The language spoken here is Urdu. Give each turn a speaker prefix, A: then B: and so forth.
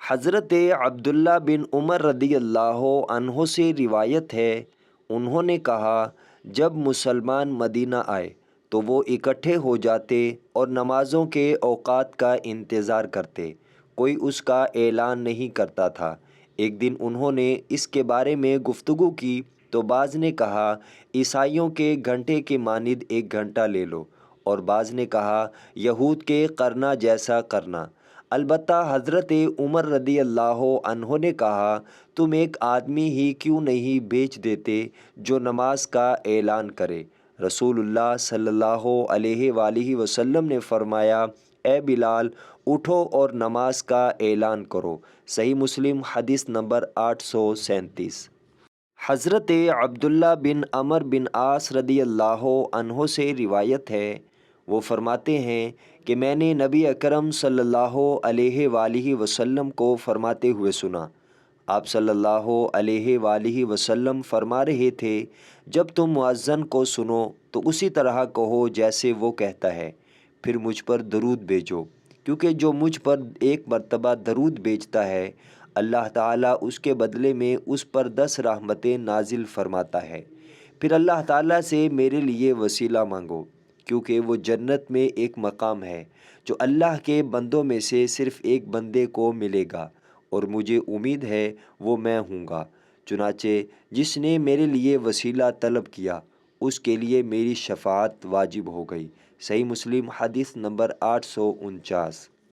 A: حضرت عبداللہ بن عمر رضی اللہ عنہ سے روایت ہے، انہوں نے کہا جب مسلمان مدینہ آئے تو وہ اکٹھے ہو جاتے اور نمازوں کے اوقات کا انتظار کرتے، کوئی اس کا اعلان نہیں کرتا تھا۔ ایک دن انہوں نے اس کے بارے میں گفتگو کی تو بعض نے کہا عیسائیوں کے گھنٹے کے مانند 1 گھنٹہ لے لو، اور بعض نے کہا یہود کے کرنا جیسا کرنا۔ البتہ حضرت عمر رضی اللہ عنہ نے کہا تم ایک آدمی ہی کیوں نہیں بھیج دیتے جو نماز کا اعلان کرے؟ رسول اللہ صلی اللہ علیہ وآلہ وسلم نے فرمایا اے بلال اٹھو اور نماز کا اعلان کرو۔ صحیح مسلم حدیث نمبر 837۔ حضرت عبداللہ بن عمر بن عاص رضی اللہ عنہ سے روایت ہے، وہ فرماتے ہیں کہ میں نے نبی اکرم صلی اللہ علیہ وآلہ وسلم کو فرماتے ہوئے سنا۔ آپ صلی اللہ علیہ وآلہ وسلم فرما رہے تھے جب تم مؤذن کو سنو تو اسی طرح کہو جیسے وہ کہتا ہے، پھر مجھ پر درود بھیجو، کیونکہ جو مجھ پر 1 مرتبہ درود بھیجتا ہے اللہ تعالیٰ اس کے بدلے میں اس پر 10 رحمتیں نازل فرماتا ہے۔ پھر اللہ تعالیٰ سے میرے لیے وسیلہ مانگو، کیونکہ وہ جنت میں ایک مقام ہے جو اللہ کے بندوں میں سے صرف ایک بندے کو ملے گا، اور مجھے امید ہے وہ میں ہوں گا۔ چنانچہ جس نے میرے لیے وسیلہ طلب کیا اس کے لیے میری شفاعت واجب ہو گئی۔ صحیح مسلم حدیث نمبر 849۔